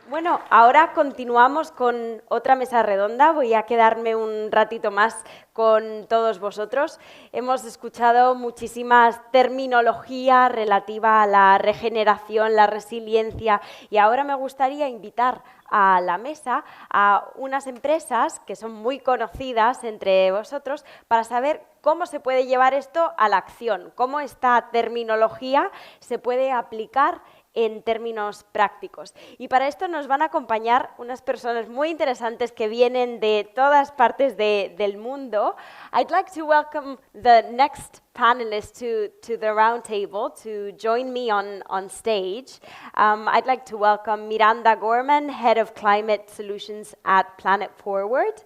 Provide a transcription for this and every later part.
Bueno, ahora continuamos con otra mesa redonda. Voy a quedarme un ratito más con todos vosotros. Hemos escuchado muchísimas terminología relativa a la regeneración, la resiliencia, y ahora me gustaría invitar a la mesa a unas empresas que son muy conocidas entre vosotros para saber cómo se puede llevar esto a la acción, cómo esta terminología se puede aplicar en términos prácticos. Y para esto nos van a acompañar unas personas muy interesantes que vienen de todas partes del mundo. I'd like to welcome the next panelists to the round table to join me on stage. I'd like to welcome Miranda Gorman, Head of Climate Solutions at Planet Forward,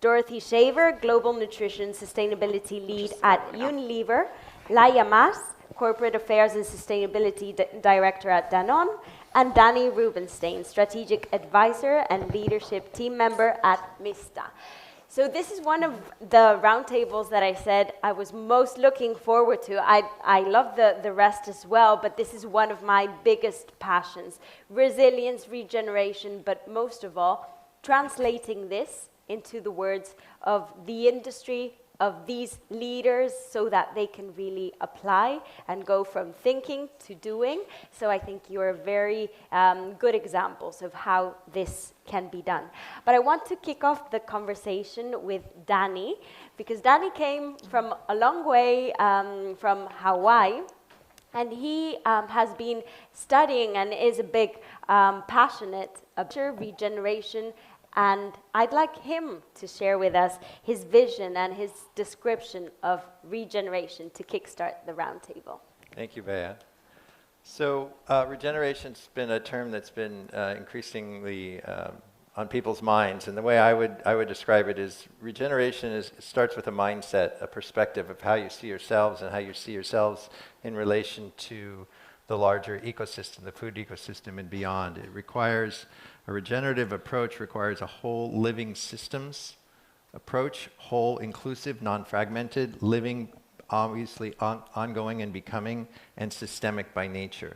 Dorothy Shaver, Global Nutrition Sustainability Lead at Unilever, Laia, Corporate Affairs and Sustainability Director at DANONE, and Danny Rubenstein, Strategic Advisor and Leadership Team Member at MISTA. So this is one of the roundtables that I said I was most looking forward to. I love the rest as well, but this is one of my biggest passions. Resilience, regeneration, but most of all, translating this into the words of the industry, of these leaders, so that they can really apply and go from thinking to doing. So I think you're very good examples of how this can be done. But I want to kick off the conversation with Danny, because Danny came from a long way from Hawaii, and he has been studying and is a big passionate about regeneration. And I'd like him to share with us his vision and his description of regeneration to kickstart the roundtable. Thank you, Bea. So regeneration's been a term that's been increasingly on people's minds, and the way I would describe it is regeneration starts with a mindset, a perspective of how you see yourselves and how you see yourselves in relation to the larger ecosystem, the food ecosystem and beyond. It requires a regenerative approach requires a whole living systems approach, whole, inclusive, non-fragmented, living, obviously ongoing and becoming, and systemic by nature.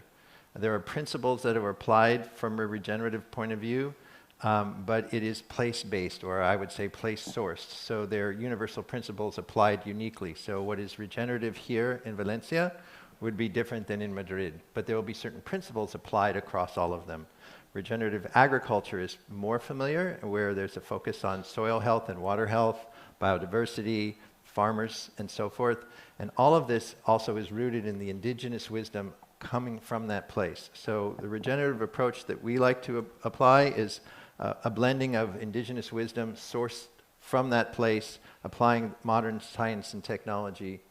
There are principles that are applied from a regenerative point of view, but it is place-based, or I would say place-sourced. So they're universal principles applied uniquely. So what is regenerative here in Valencia would be different than in Madrid, but there will be certain principles applied across all of them. Regenerative agriculture is more familiar, where there's a focus on soil health and water health, biodiversity, farmers, and so forth. And all of this also is rooted in the indigenous wisdom coming from that place. So the regenerative approach that we like to apply is a blending of indigenous wisdom sourced from that place, applying modern science and technology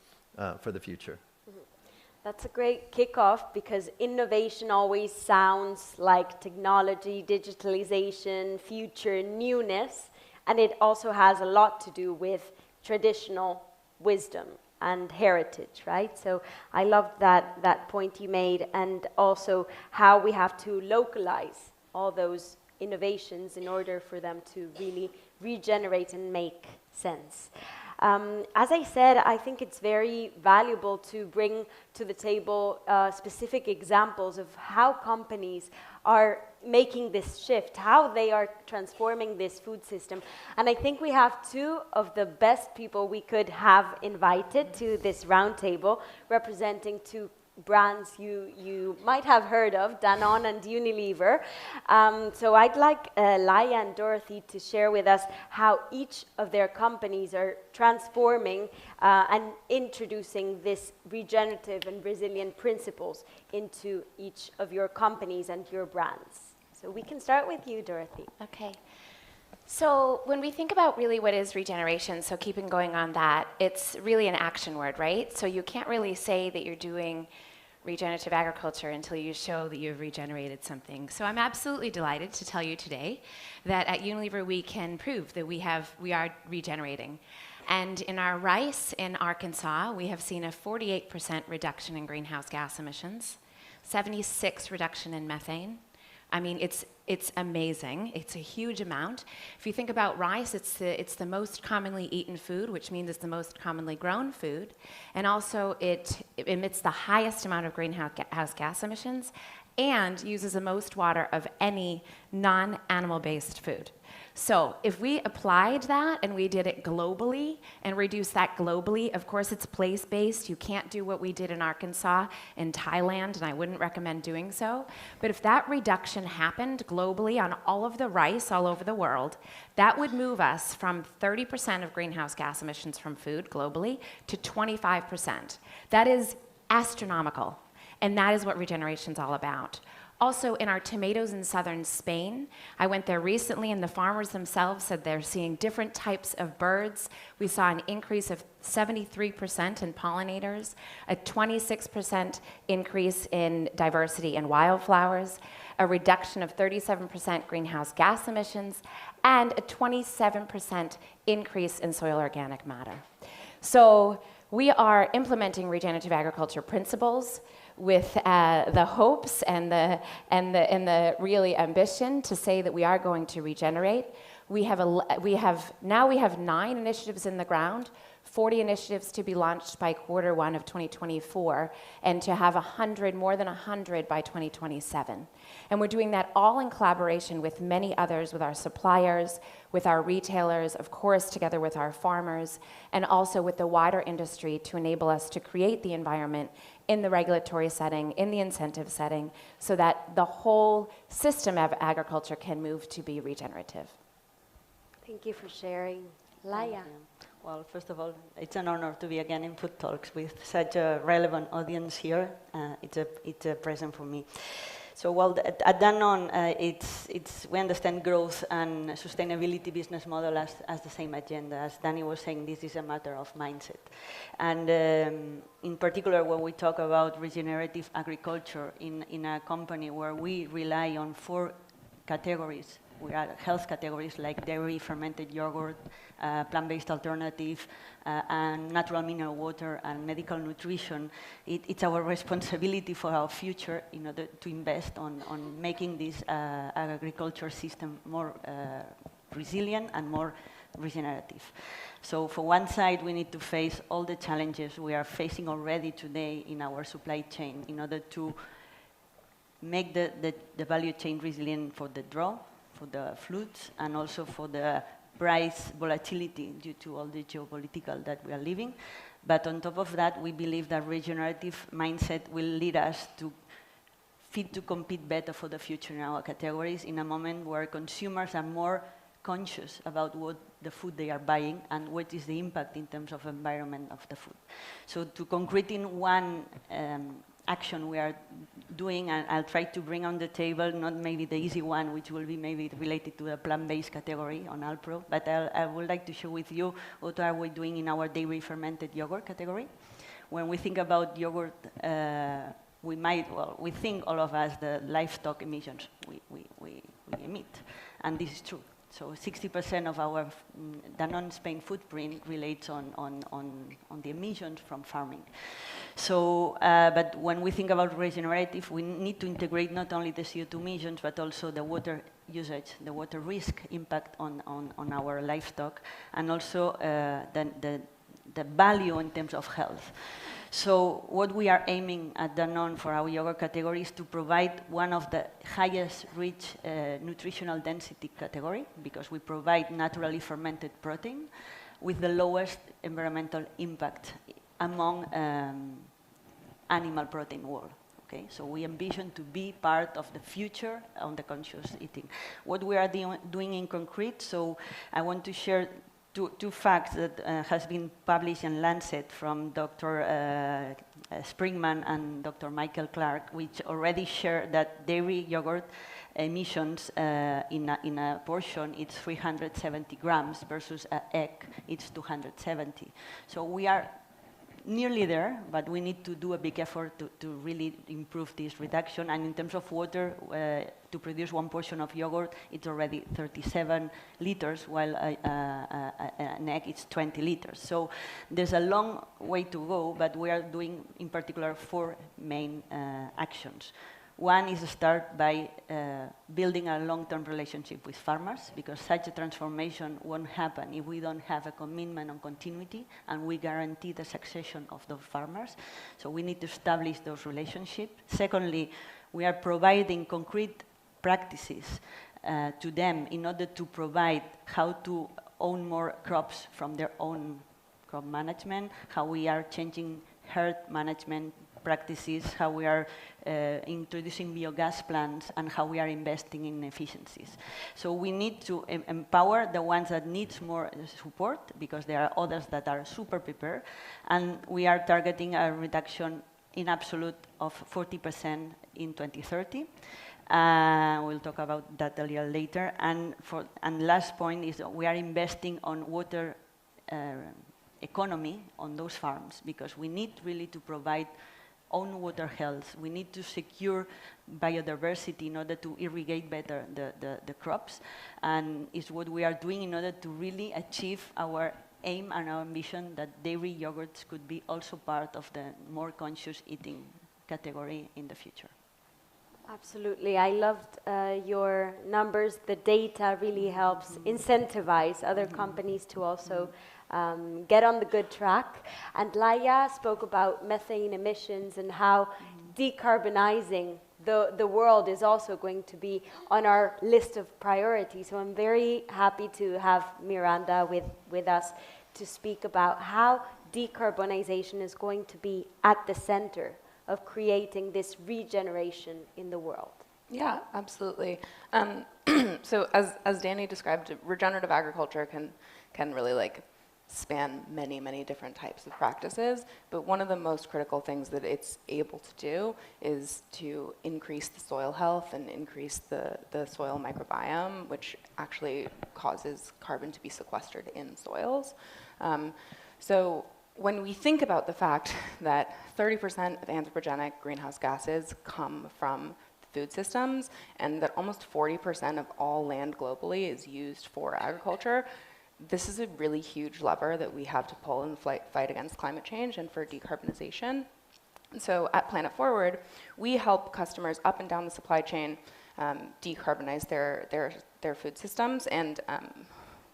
for the future. That's a great kickoff, because innovation always sounds like technology, digitalization, future, newness, and it also has a lot to do with traditional wisdom and heritage, right? So I love that point you made, and also how we have to localize all those innovations in order for them to really regenerate and make sense. As I said, I think it's very valuable to bring to the table specific examples of how companies are making this shift, how they are transforming this food system. And I think we have two of the best people we could have invited to this roundtable, representing two brands you might have heard of, Danone and Unilever. So I'd like Laia and Dorothy to share with us how each of their companies are transforming and introducing this regenerative and resilient principles into each of your companies and your brands. So we can start with you, Dorothy. Okay. So when we think about really what is regeneration, so keeping going on that, it's really an action word, right? So you can't really say that you're doing regenerative agriculture until you show that you've regenerated something. So I'm absolutely delighted to tell you today that at Unilever we can prove that we are regenerating. And in our rice in Arkansas, we have seen a 48% reduction in greenhouse gas emissions, 76% reduction in methane, I mean, it's amazing. It's a huge amount. If you think about rice, it's the most commonly eaten food, which means it's the most commonly grown food. And also it emits the highest amount of greenhouse gas emissions and uses the most water of any non-animal-based food. So if we applied that and we did it globally and reduced that globally, of course it's place-based. You can't do what we did in Arkansas and Thailand, and I wouldn't recommend doing so. But if that reduction happened globally on all of the rice all over the world, that would move us from 30% of greenhouse gas emissions from food globally to 25%. That is astronomical, and that is what regeneration is all about. Also, in our tomatoes in southern Spain, I went there recently, and the farmers themselves said they're seeing different types of birds. We saw an increase of 73% in pollinators, a 26% increase in diversity in wildflowers, a reduction of 37% greenhouse gas emissions, and a 27% increase in soil organic matter. So we are implementing regenerative agriculture principles with the hopes and the really ambition to say that we are going to regenerate. We have 9 initiatives in the ground, 40 initiatives to be launched by Q1 of 2024, and to have more than 100 by 2027. And we're doing that all in collaboration with many others, with our suppliers, with our retailers, of course, together with our farmers, and also with the wider industry to enable us to create the environment in the regulatory setting, in the incentive setting, so that the whole system of agriculture can move to be regenerative. Thank you for sharing. Laia. Well, first of all, it's an honor to be again in Food Talks with such a relevant audience here. It's a present for me. So, well, at Danone, we understand growth and sustainability business model as the same agenda. As Danny was saying, this is a matter of mindset. And in particular, when we talk about regenerative agriculture in a company where we rely on 4 categories, we are health categories like dairy, fermented yogurt, plant-based alternative, and natural mineral water and medical nutrition. It's our responsibility for our future in order to invest on making this agriculture system more resilient and more regenerative. So for one side, we need to face all the challenges we are facing already today in our supply chain in order to make the value chain resilient for the drought, for the floods, and also for the price volatility due to all the geopolitical that we are living. But on top of that, we believe that regenerative mindset will lead us to fit to compete better for the future in our categories in a moment where consumers are more conscious about what the food they are buying and what is the impact in terms of environment of the food. So to concrete in one action we are doing, and I'll try to bring on the table, not maybe the easy one, which will be maybe related to the plant-based category on Alpro, but I would like to share with you what are we doing in our dairy fermented yogurt category. When we think about yogurt, we think all of us the livestock emissions we emit, and this is true. So 60% of our Danone Spain footprint relates on the emissions from farming. So, but when we think about regenerative, we need to integrate not only the CO2 emissions, but also the water usage, the water risk impact on our livestock, and also the value in terms of health. So what we are aiming at Danone for our yogurt category is to provide one of the highest rich nutritional density category, because we provide naturally fermented protein with the lowest environmental impact among animal protein world. Okay? So we ambition to be part of the future on the conscious eating. What we are doing in concrete, so I want to share two facts that has been published in Lancet from Dr. Springman and Dr. Michael Clark, which already share that dairy yogurt emissions in a portion, it's 370 grams versus an egg, it's 270. So we are nearly there, but we need to do a big effort to really improve this reduction. And in terms of water, to produce one portion of yogurt, it's already 37 liters, while an egg is 20 liters. So there's a long way to go, but we are doing, in particular, 4 main actions. One is to start by building a long-term relationship with farmers, because such a transformation won't happen if we don't have a commitment on continuity and we guarantee the succession of those farmers. So we need to establish those relationships. Secondly, we are providing concrete practices to them in order to provide how to own more crops from their own crop management, how we are changing herd management practices, how we are introducing biogas plants, and how we are investing in efficiencies. So we need to empower the ones that need more support, because there are others that are super prepared, and we are targeting a reduction in absolute of 40% in 2030. We'll talk about that a little later. And last point is we are investing on water economy on those farms, because we need really to provide own water health. We need to secure biodiversity in order to irrigate better the crops. And it's what we are doing in order to really achieve our aim and our ambition that dairy yogurts could be also part of the more conscious eating category in the future. Absolutely. I loved your numbers. The data really helps incentivize other companies to also get on the good track. And Laia spoke about methane emissions and how decarbonizing the world is also going to be on our list of priorities. So I'm very happy to have Miranda with us to speak about how decarbonization is going to be at the center of creating this regeneration in the world. Yeah, absolutely. So as Danny described, regenerative agriculture can really span many different types of practices, but one of the most critical things that it's able to do is to increase the soil health and increase the soil microbiome, which actually causes carbon to be sequestered in soils. So when we think about the fact that 30% of anthropogenic greenhouse gases come from food systems, and that almost 40% of all land globally is used for agriculture, this is a really huge lever that we have to pull in the fight against climate change and for decarbonization. So at Planet Forward, we help customers up and down the supply chain decarbonize their food systems, and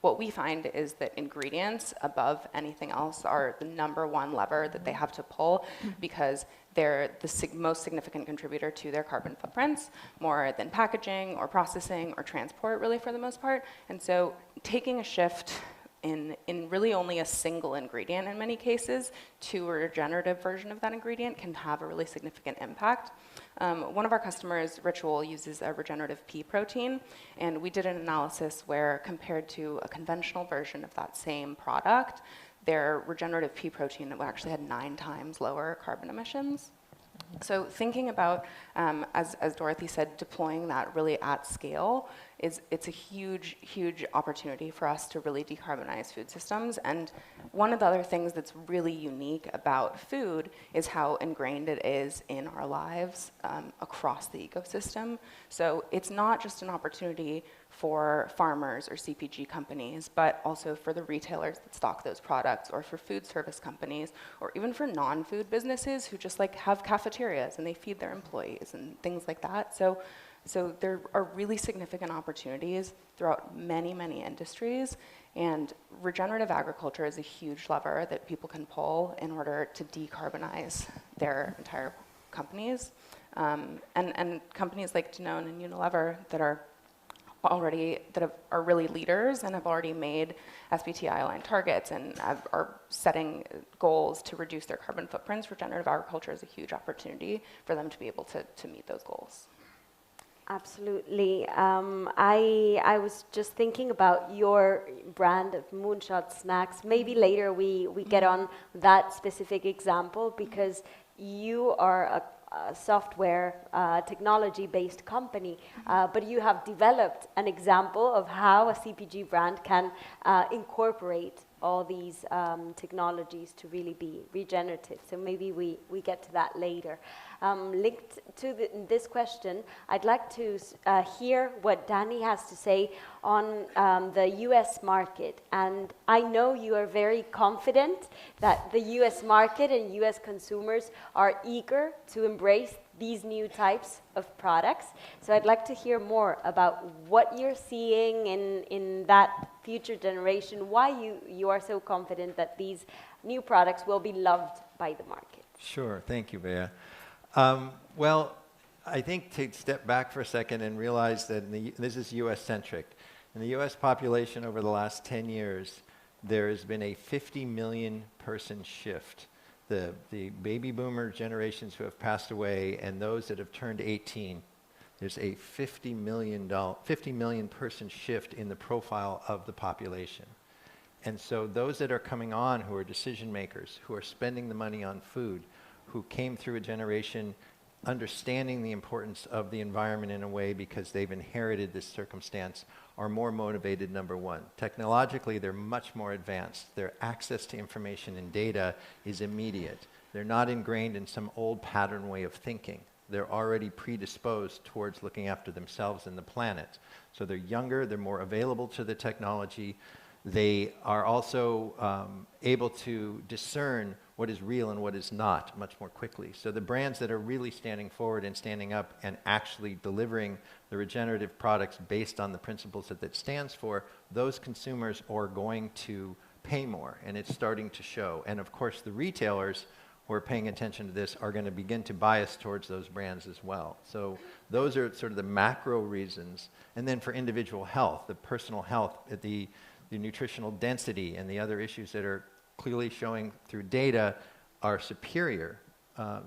what we find is that ingredients above anything else are the #1 lever that they have to pull, because they're the most significant contributor to their carbon footprints, more than packaging or processing or transport, really, for the most part. And so taking a shift in really only a single ingredient in many cases to a regenerative version of that ingredient can have a really significant impact. One of our customers, Ritual, uses a regenerative pea protein, and we did an analysis where, compared to a conventional version of that same product, their regenerative pea protein actually had 9 times lower carbon emissions. So thinking about, as Dorothy said, deploying that really at scale, it's a huge opportunity for us to really decarbonize food systems. And one of the other things that's really unique about food is how ingrained it is in our lives across the ecosystem. So it's not just an opportunity for farmers or CPG companies, but also for the retailers that stock those products, or for food service companies, or even for non-food businesses who just have cafeterias and they feed their employees and things like that. So there are really significant opportunities throughout many industries, and regenerative agriculture is a huge lever that people can pull in order to decarbonize their entire companies. And companies like Danone and Unilever that are really leaders and have already made SBTI-aligned targets and are setting goals to reduce their carbon footprints. Regenerative agriculture is a huge opportunity for them to be able to meet those goals. Absolutely. I was just thinking about your brand of Moonshot Snacks. Maybe later we get on that specific example, because you are a software technology-based company, but you have developed an example of how a CPG brand can incorporate all these technologies to really be regenerative. So maybe we get to that later. Linked to this question, I'd like to hear what Danny has to say on the US market. And I know you are very confident that the US market and US consumers are eager to embrace these new types of products. So I'd like to hear more about what you're seeing in that future generation, why you are so confident that these new products will be loved by the market. Sure, thank you, Bea. Well, I think to step back for a second and realize that this is US-centric. In the US population over the last 10 years, there has been a 50 million person shift. The baby boomer generations who have passed away and those that have turned 18, there's a 50 million person shift in the profile of the population. And so those that are coming on who are decision makers, who are spending the money on food, who came through a generation understanding the importance of the environment in a way because they've inherited this circumstance, are more motivated, number one. Technologically, they're much more advanced. Their access to information and data is immediate. They're not ingrained in some old pattern way of thinking. They're already predisposed towards looking after themselves and the planet. So they're younger, they're more available to the technology. They are also able to discern what is real and what is not much more quickly. So the brands that are really standing forward and standing up and actually delivering the regenerative products based on the principles that stands for, those consumers are going to pay more, and it's starting to show. And of course, the retailers who are paying attention to this are going to begin to bias towards those brands as well. So those are sort of the macro reasons. And then for individual health, the personal health, the nutritional density and the other issues that are clearly showing through data are superior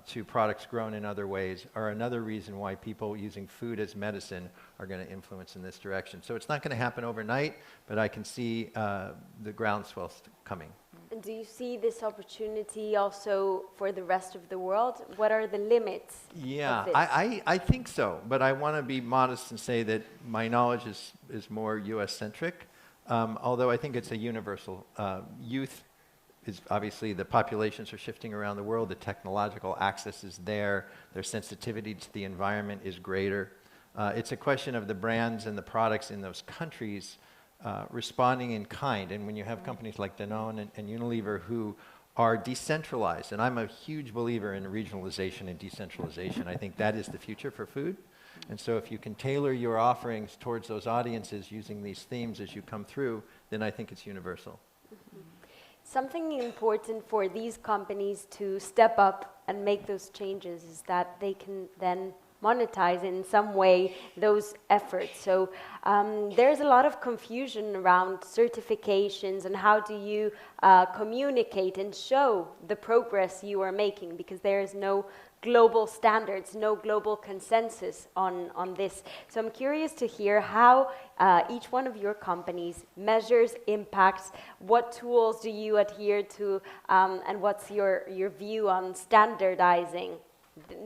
to products grown in other ways are another reason why people using food as medicine are going to influence in this direction. So it's not going to happen overnight, but I can see the groundswell coming. And do you see this opportunity also for the rest of the world? What are the limits of this? I think so, but I want to be modest and say that my knowledge is more US-centric, although I think it's a universal. Youth is obviously, the populations are shifting around the world, the technological access is there, their sensitivity to the environment is greater. It's a question of the brands and the products in those countries responding in kind. And when you have companies like Danone and Unilever who are decentralized, and I'm a huge believer in regionalization and decentralization, I think that is the future for food. And so if you can tailor your offerings towards those audiences using these themes as you come through, then I think it's universal. Mm-hmm. Something important for these companies to step up and make those changes is that they can then monetize in some way those efforts. So there's a lot of confusion around certifications and how do you communicate and show the progress you are making, because there is no global standards, no global consensus on this. So I'm curious to hear how each one of your companies measures impacts, what tools do you adhere to, and what's your view on standardizing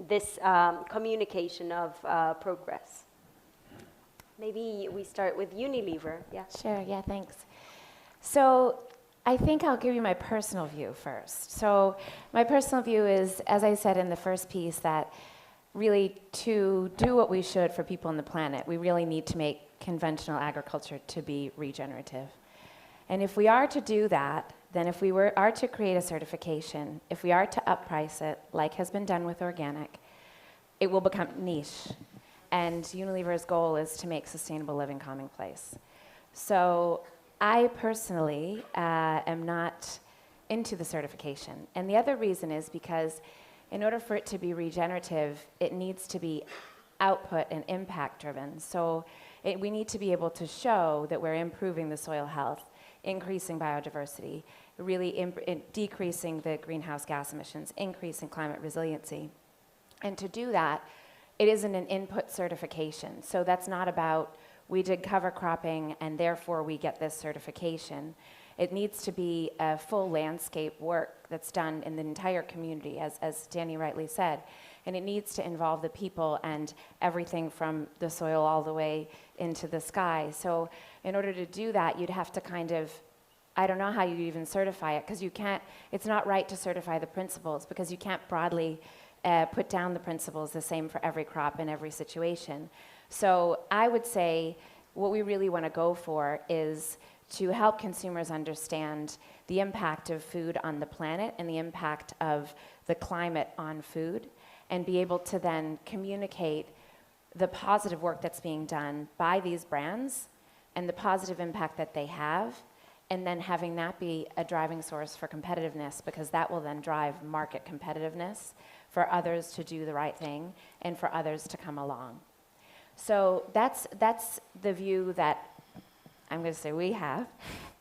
this communication of progress. Maybe we start with Unilever. Yeah. Sure, yeah, thanks. So I think I'll give you my personal view first. So my personal view is, as I said in the first piece, that really to do what we should for people on the planet, we really need to make conventional agriculture to be regenerative. And if we are to do that, then if we are to create a certification, if we are to upprice it, like has been done with organic, it will become niche. And Unilever's goal is to make sustainable living commonplace. So I personally am not into the certification. And the other reason is because in order for it to be regenerative, it needs to be output and impact driven. So we need to be able to show that we're improving the soil health, increasing biodiversity, really decreasing the greenhouse gas emissions, increasing climate resiliency. And to do that, it isn't an input certification. So that's not about we did cover cropping and therefore we get this certification. It needs to be a full landscape work that's done in the entire community, as Danny rightly said. And it needs to involve the people and everything from the soil all the way into the sky. So in order to do that, you'd have to kind of, I don't know how you even certify it, because you can't, it's not right to certify the principles, because you can't broadly put down the principles the same for every crop in every situation. So I would say what we really want to go for is to help consumers understand the impact of food on the planet and the impact of the climate on food, and be able to then communicate the positive work that's being done by these brands and the positive impact that they have, and then having that be a driving source for competitiveness, because that will then drive market competitiveness for others to do the right thing and for others to come along. So that's the view that I'm going to say we have.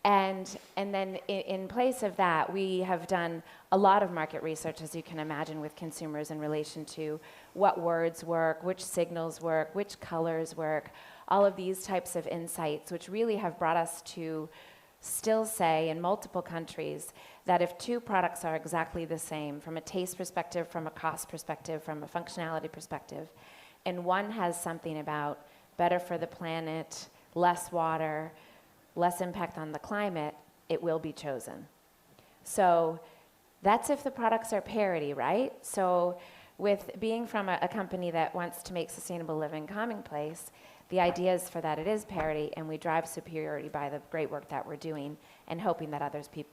And then in place of that, we have done a lot of market research, as you can imagine, with consumers in relation to what words work, which signals work, which colors work, all of these types of insights, which really have brought us to still say in multiple countries that if two products are exactly the same from a taste perspective, from a cost perspective, from a functionality perspective, and one has something about better for the planet, less water, less impact on the climate, it will be chosen. So that's if the products are parity, right? So with being from a company that wants to make sustainable living commonplace, the idea is for that it is parity, and we drive superiority by the great work that we're doing and hoping that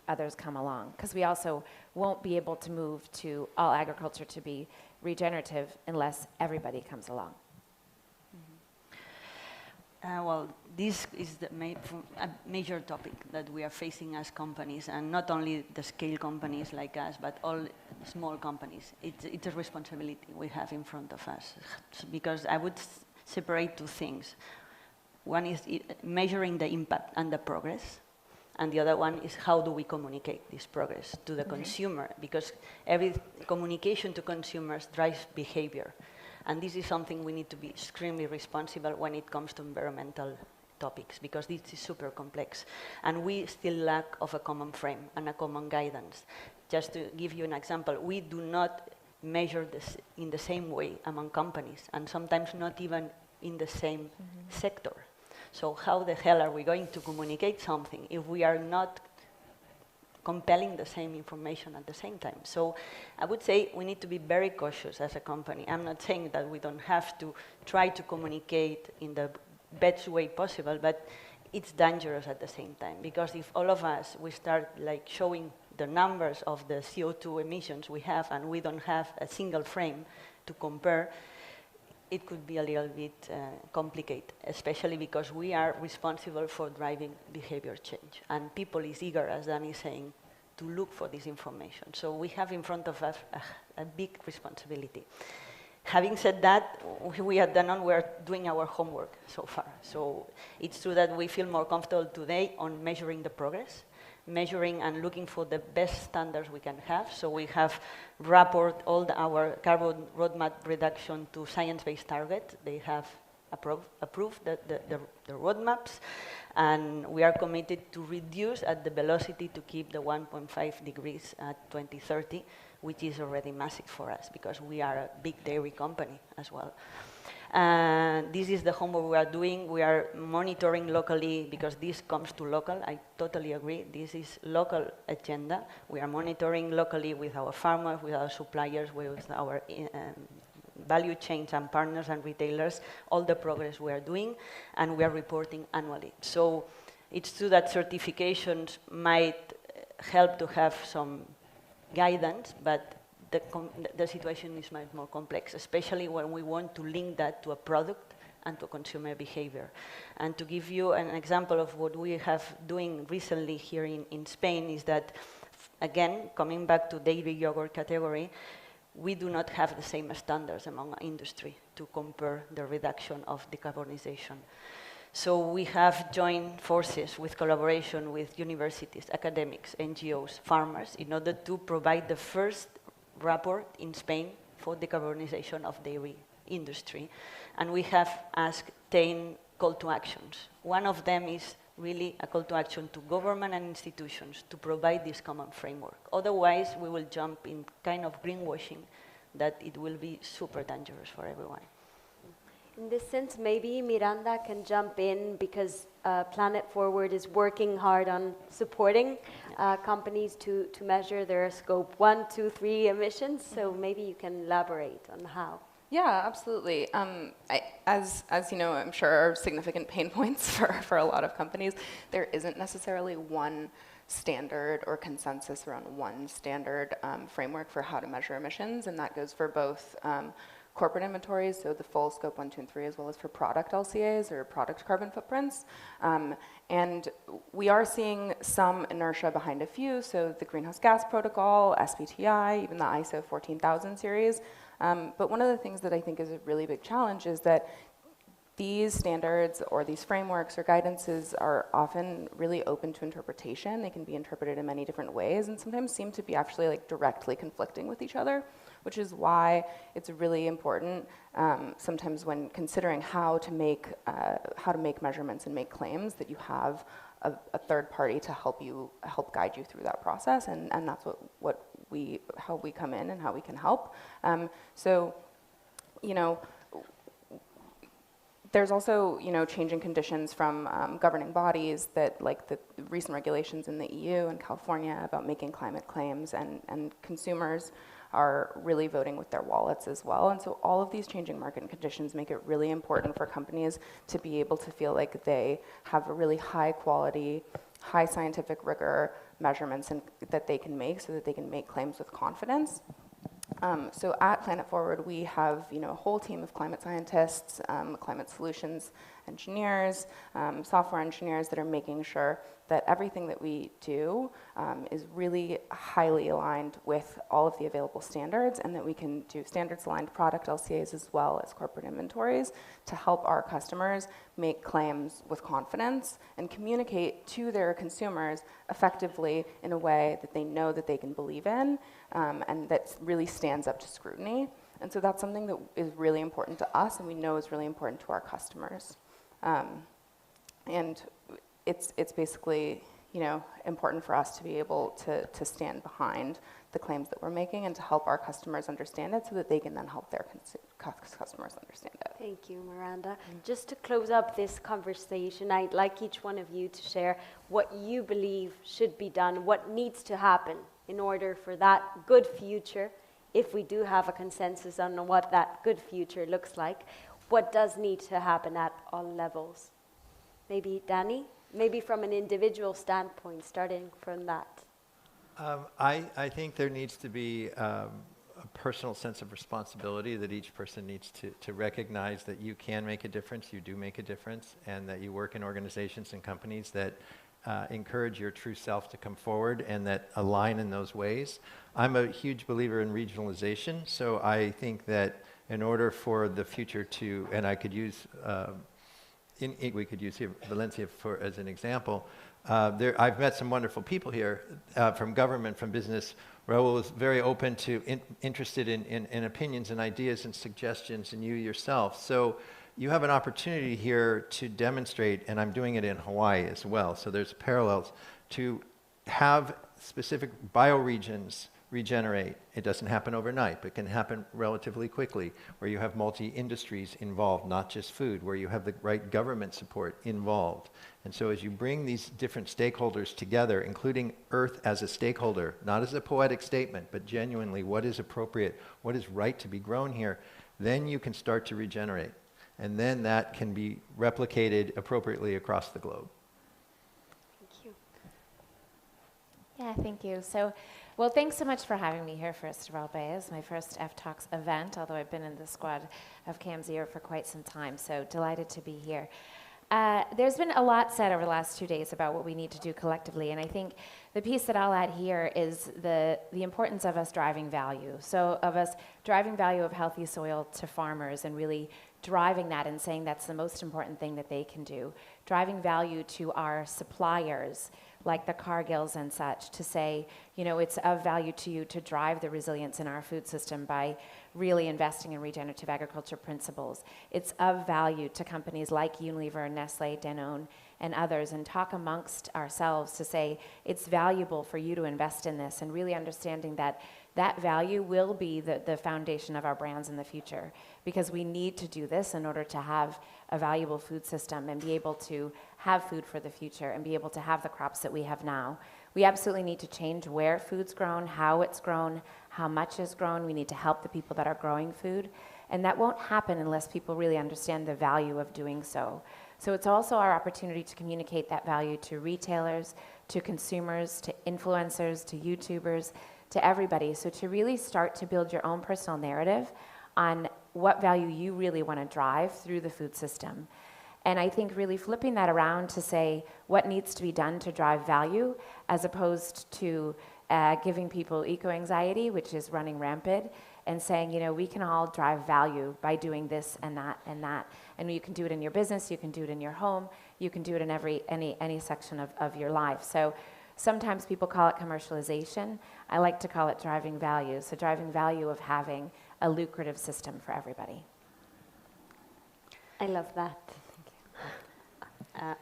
others come along. Because we also won't be able to move to all agriculture to be regenerative unless everybody comes along. Well, this is a major topic that we are facing as companies, and not only the scale companies like us, but all small companies. It's a responsibility we have in front of us, because I would separate two things. One is measuring the impact and the progress, and the other one is how do we communicate this progress to the consumer, because every communication to consumers drives behavior. And this is something we need to be extremely responsible when it comes to environmental topics, because this is super complex. And we still lack of a common frame and a common guidance. Just to give you an example, we do not measure this in the same way among companies, and sometimes not even in the same sector. So how the hell are we going to communicate something if we are not compelling the same information at the same time? So I would say we need to be very cautious as a company. I'm not saying that we don't have to try to communicate in the best way possible, but it's dangerous at the same time, because if all of us, we start like showing the numbers of the CO2 emissions we have and we don't have a single frame to compare, it could be a little bit complicated, especially because we are responsible for driving behavior change. And people is eager, as Dan is saying, to look for this information. So we have in front of us a big responsibility. Having said that, we at Danone, we are doing our homework so far. So it's true that we feel more comfortable today on measuring the progress, measuring and looking for the best standards we can have. So we have rapport all our carbon roadmap reduction to science-based targets. They have approved the roadmaps, and we are committed to reduce at the velocity to keep the 1.5 degrees at 2030, which is already massive for us because we are a big dairy company as well. This is the homework we are doing. We are monitoring locally because this comes to local. I totally agree. This is local agenda. We are monitoring locally with our farmers, with our suppliers, with our value chains and partners and retailers, all the progress we are doing, and we are reporting annually. So it's true that certifications might help to have some guidance, but the situation is much more complex, especially when we want to link that to a product and to consumer behavior. And to give you an example of what we have doing recently here in Spain is that, again, coming back to dairy yogurt category, we do not have the same standards among industry to compare the reduction of decarbonization. So we have joined forces with collaboration with universities, academics, NGOs, farmers, in order to provide the first report in Spain for decarbonization of dairy industry. And we have asked 10 call to actions. One of them is really a call to action to government and institutions to provide this common framework. Otherwise, we will jump in kind of greenwashing that it will be super dangerous for everyone. In this sense, maybe Miranda can jump in because Planet Forward is working hard on supporting companies to measure their scope 1, 2, 3 emissions. So maybe you can elaborate on how. Yeah, absolutely. As you know, I'm sure are significant pain points for a lot of companies. There isn't necessarily one standard or consensus around one standard framework for how to measure emissions, and that goes for both corporate inventories, so the full scope 1, 2, and 3, as well as for product LCAs or product carbon footprints. And we are seeing some inertia behind a few, so the Greenhouse Gas Protocol, SBTI, even the ISO 14000 series. But one of the things that I think is a really big challenge is that these standards or these frameworks or guidances are often really open to interpretation. They can be interpreted in many different ways and sometimes seem to be actually like directly conflicting with each other, which is why it's really important sometimes when considering how to make measurements and make claims that you have a third party to help guide you through that process, and that's how we come in and how we can help. So, you know, there's also, you know, changing conditions from governing bodies that, like the recent regulations in the EU and California about making climate claims, and consumers are really voting with their wallets as well. And so all of these changing market conditions make it really important for companies to be able to feel like they have a really high quality, high scientific rigor measurements that they can make so that they can make claims with confidence. So at Planet Forward, we have, you know, a whole team of climate scientists, climate solutions engineers, software engineers that are making sure that everything that we do is really highly aligned with all of the available standards, and that we can do standards-aligned product LCAs as well as corporate inventories to help our customers make claims with confidence and communicate to their consumers effectively in a way that they know that they can believe in, and that really stands up to scrutiny. And so that's something that is really important to us, and we know is really important to our customers. And it's basically, you know, important for us to be able to stand behind the claims that we're making and to help our customers understand it so that they can then help their customers understand it. Thank you, Miranda. Just to close up this conversation, I'd like each one of you to share what you believe should be done, what needs to happen in order for that good future, if we do have a consensus on what that good future looks like, what does need to happen at all levels? Maybe Danny? Maybe from an individual standpoint, starting from that. I think there needs to be a personal sense of responsibility that each person needs to recognize that you can make a difference, you do make a difference, and that you work in organizations and companies that encourage your true self to come forward and that align in those ways. I'm a huge believer in regionalization, so I think that in order for the future to, and I could use, we could use here Valencia as an example. I've met some wonderful people here from government, from business. Raul was very open to, interested in opinions and ideas and suggestions, and you yourself. So you have an opportunity here to demonstrate, and I'm doing it in Hawaii as well, so there's parallels, to have specific bioregions regenerate. It doesn't happen overnight, but it can happen relatively quickly, where you have multi-industries involved, not just food, where you have the right government support involved. And so as you bring these different stakeholders together, including Earth as a stakeholder, not as a poetic statement, but genuinely what is appropriate, what is right to be grown here, then you can start to regenerate. And then that can be replicated appropriately across the globe. Thank you. Yeah, thank you. So, well, thanks so much for having me here, first of all, Bea. It's my first F-Talks event, although I've been in the squad of CAMZER for quite some time, so delighted to be here. There's been a lot said over the last 2 days about what we need to do collectively, and I think the piece that I'll add here is the importance of us driving value. So of us driving value of healthy soil to farmers and really driving that and saying that's the most important thing that they can do. Driving value to our suppliers, like the Cargills and such, to say, you know, it's of value to you to drive the resilience in our food system by really investing in regenerative agriculture principles. It's of value to companies like Unilever, Nestle, Danone, and others, and talk amongst ourselves to say it's valuable for you to invest in this, and really understanding that that value will be the foundation of our brands in the future, because we need to do this in order to have a valuable food system and be able to have food for the future and be able to have the crops that we have now. We absolutely need to change where food's grown, how it's grown, how much is grown. We need to help the people that are growing food. And that won't happen unless people really understand the value of doing so. So it's also our opportunity to communicate that value to retailers, to consumers, to influencers, to YouTubers, to everybody. So to really start to build your own personal narrative on what value you really want to drive through the food system. And I think really flipping that around to say what needs to be done to drive value, as opposed to giving people eco-anxiety, which is running rampant, and saying, you know, we can all drive value by doing this and that and that. And you can do it in your business, you can do it in your home, you can do it in any section of your life. So sometimes people call it commercialization. I like to call it driving value. So driving value of having a lucrative system for everybody. I love that.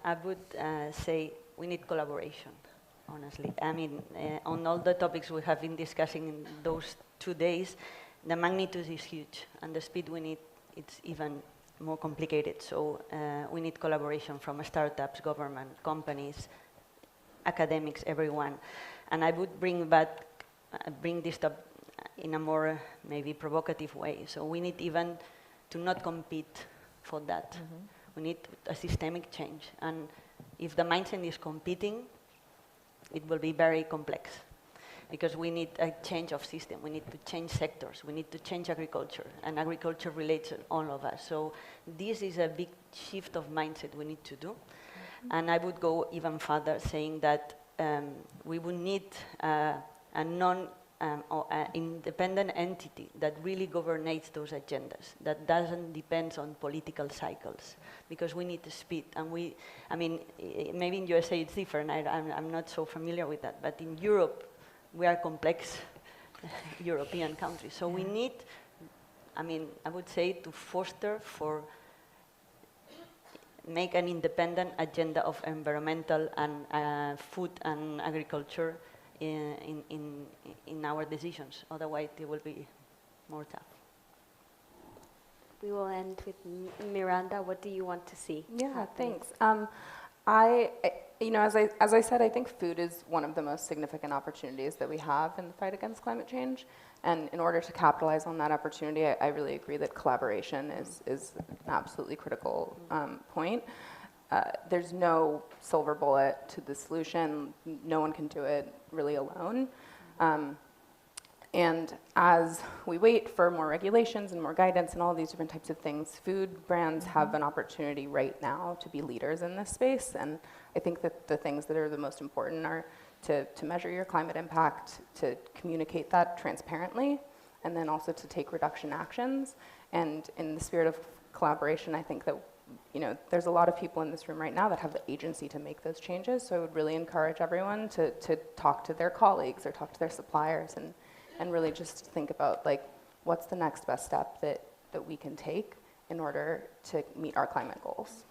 I would say we need collaboration, honestly. I mean, on all the topics we have been discussing in those 2 days, the magnitude is huge, and the speed we need, it's even more complicated. So we need collaboration from startups, government, companies, academics, everyone. And I would bring this up in a more maybe provocative way. So we need even to not compete for that. Mm-hmm. We need a systemic change. And if the mindset is competing, it will be very complex, because we need a change of system. We need to change sectors. We need to change agriculture, and agriculture relates to all of us. So this is a big shift of mindset we need to do. Mm-hmm. And I would go even further, saying that we would need a independent entity that really governates those agendas, that doesn't depend on political cycles, because we need speed. And I mean, maybe in USA it's different. I'm not so familiar with that, but in Europe, we are complex European countries. So we need, I mean, I would say to make an independent agenda of environmental and food and agriculture in our decisions. Otherwise, it will be more tough. We will end with Miranda. What do you want to see? Yeah, thanks. You know, as I said, I think food is one of the most significant opportunities that we have in the fight against climate change. And in order to capitalize on that opportunity, I really agree that collaboration is an absolutely critical point. There's no silver bullet to the solution. No one can do it really alone. And as we wait for more regulations and more guidance and all these different types of things, food brands have an opportunity right now to be leaders in this space. And I think that the things that are the most important are to measure your climate impact, to communicate that transparently, and then also to take reduction actions. And in the spirit of collaboration, I think that, you know, there's a lot of people in this room right now that have the agency to make those changes. So I would really encourage everyone to talk to their colleagues or talk to their suppliers and really just think about, like, what's the next best step that we can take in order to meet our climate goals.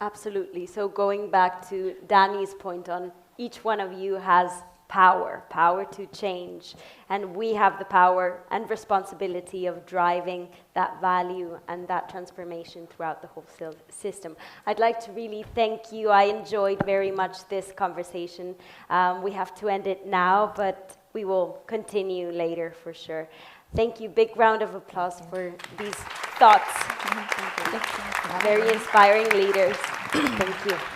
Absolutely. So going back to Danny's point on each one of you has power to change, and we have the power and responsibility of driving that value and that transformation throughout the whole system. I'd like to really thank you. I enjoyed very much this conversation. We have to end it now, but we will continue later for sure. Thank you. Big round of applause for these thoughts. Thank you. Very inspiring leaders. Thank you.